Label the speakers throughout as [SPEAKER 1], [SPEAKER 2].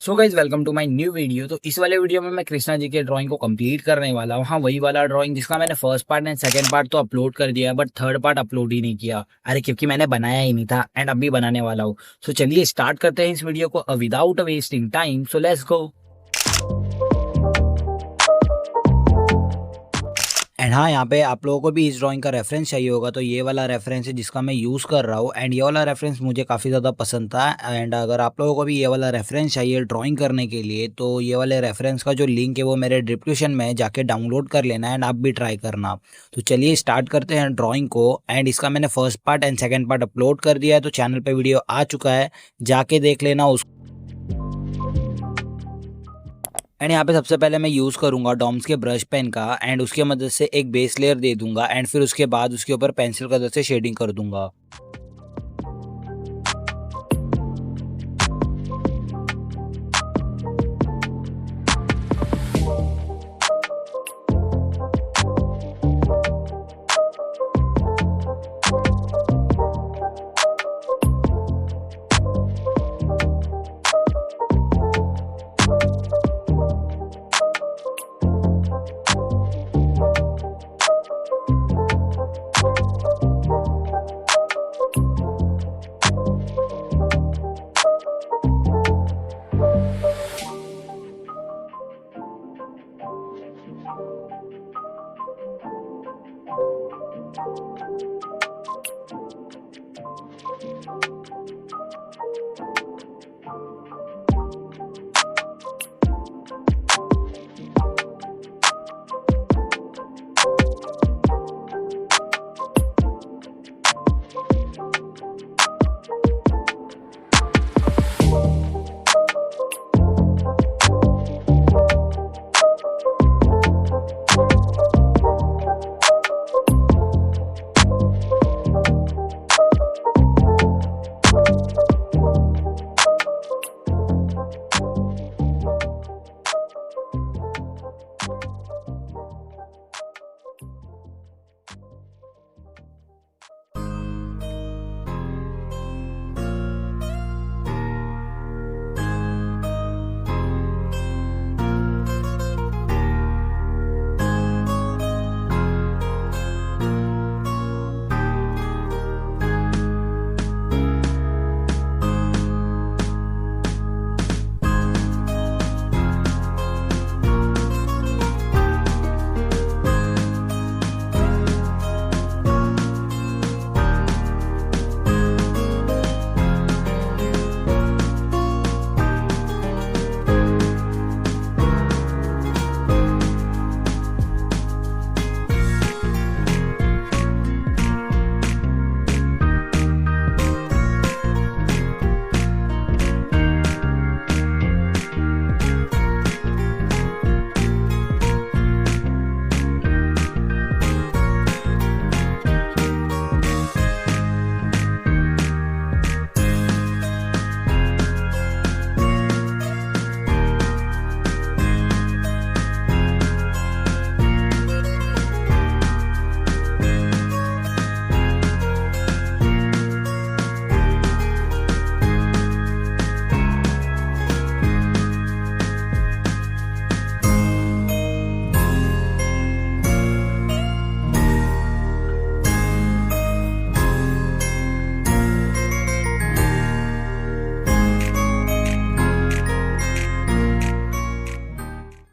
[SPEAKER 1] So guys welcome to my new video. तो इस वाले वीडियो में मैं कृष्णा जी के ड्राइंग को कंप्लीट करने वाला हूँ। हाँ, वही वाला ड्राइंग जिसका मैंने first part and second part तो अपलोड कर दिया है, बट थर्ड पार्ट अपलोड ही नहीं किया। अरे क्योंकि मैंने बनाया ही नहीं था एंड अभी बनाने वाला हूँ। सो चलिए स्टार्ट करते हैं इस वीडियो को without wasting time. So let's go. And हाँ, यहाँ पे आप लोगों को भी इस ड्राइंग का रेफरेंस चाहिए होगा, तो ये वाला रेफरेंस है जिसका मैं यूज़ कर रहा हूँ। एंड ये वाला रेफरेंस मुझे काफ़ी ज़्यादा पसंद था। एंड अगर आप लोगों को भी ये वाला रेफरेंस चाहिए ड्राइंग करने के लिए, तो ये वाले रेफरेंस का जो लिंक है वो मेरे डिस्क्रिप्शन में है, जाके डाउनलोड कर लेना एंड आप भी ट्राई करना। तो चलिए स्टार्ट करते हैं ड्राइंग को। एंड इसका मैंने first part and second part upload कर दिया है, तो चैनल पर वीडियो आ चुका है, जाके देख लेना उसको। एंड यहाँ पे सबसे पहले मैं यूज़ करूँगा डॉम्स के ब्रश पेन का, एंड उसके मदद से एक बेस लेयर दे दूंगा एंड फिर उसके बाद उसके ऊपर पेंसिल कलर से शेडिंग कर दूंगा।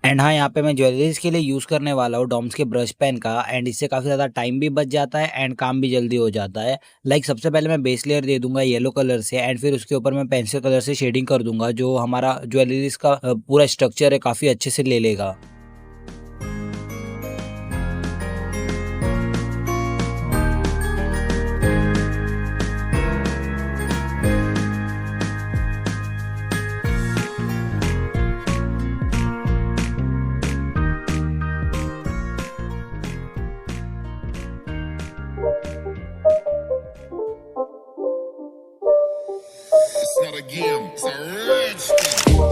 [SPEAKER 1] एंड हाँ, यहाँ पे मैं ज्वेलरीज के लिए यूज़ करने वाला हूँ डॉम्स के ब्रश पेन का। एंड इससे काफ़ी ज़्यादा टाइम भी बच जाता है एंड काम भी जल्दी हो जाता है। लाइक सबसे पहले मैं बेस लेयर दे दूंगा येलो कलर से, एंड फिर उसके ऊपर मैं पेंसिल कलर से शेडिंग कर दूंगा, जो हमारा ज्वेलरीज का पूरा स्ट्रक्चर है काफ़ी अच्छे से ले लेगा।
[SPEAKER 2] It's not a game, it's a rich thing.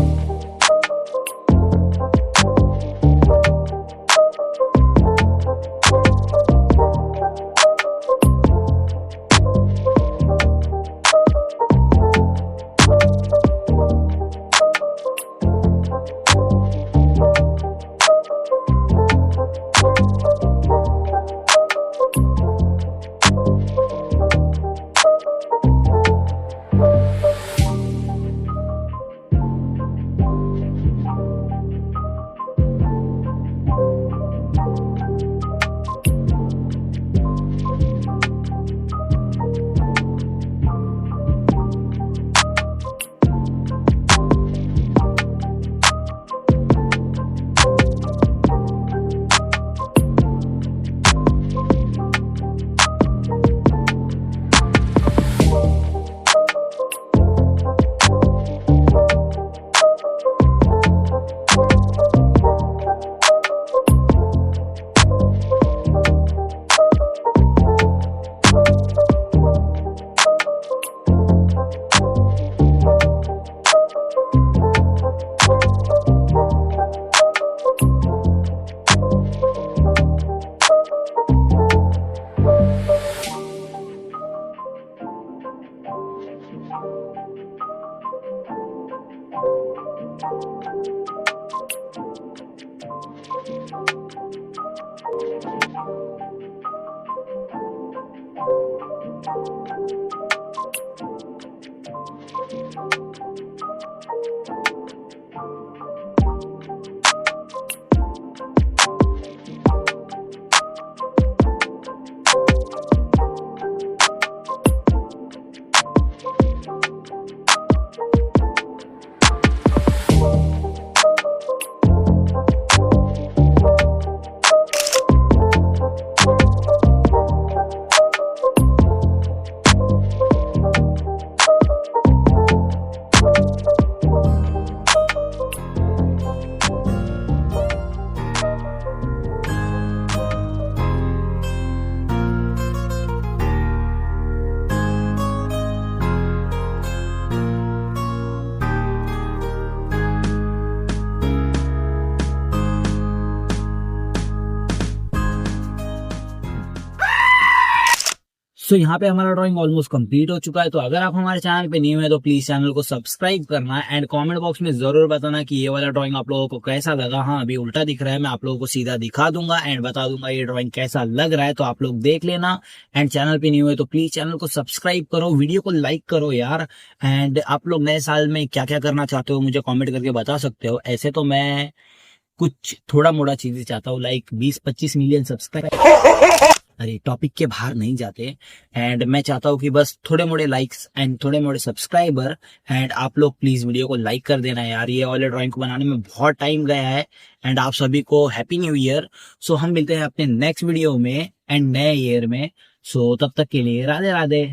[SPEAKER 1] सो यहाँ पे हमारा ड्राइंग ऑलमोस्ट कंप्लीट हो चुका है। तो अगर आप हमारे चैनल पे न्यू है तो प्लीज चैनल को सब्सक्राइब करना एंड कमेंट बॉक्स में जरूर बताना कि ये वाला ड्राइंग आप लोगों को कैसा लगा। हाँ, अभी उल्टा दिख रहा है, मैं आप लोगों को सीधा दिखा दूंगा एंड बता दूंगा ये ड्राइंग कैसा लग रहा है, तो आप लोग देख लेना। एंड चैनल पे न्यू है तो प्लीज चैनल को सब्सक्राइब करो, वीडियो को लाइक करो यार। एंड आप लोग नए साल में क्या क्या करना चाहते हो मुझे कॉमेंट करके बता सकते हो। ऐसे तो मैं कुछ थोड़ा मोड़ा चीजें चाहता हूँ, लाइक 20-25 मिलियन सब्सक्राइब। अरे टॉपिक के बाहर नहीं जाते। एंड मैं चाहता हूँ कि बस थोड़े मोड़े लाइक्स एंड थोड़े मोड़े सब्सक्राइबर। एंड आप लोग प्लीज वीडियो को लाइक कर देना यार, ये वाले ड्राइंग को बनाने में बहुत टाइम गया है। एंड आप सभी को हैप्पी न्यू ईयर। सो हम मिलते हैं अपने नेक्स्ट वीडियो में एंड नए ईयर में। सो तब तक के लिए राधे राधे।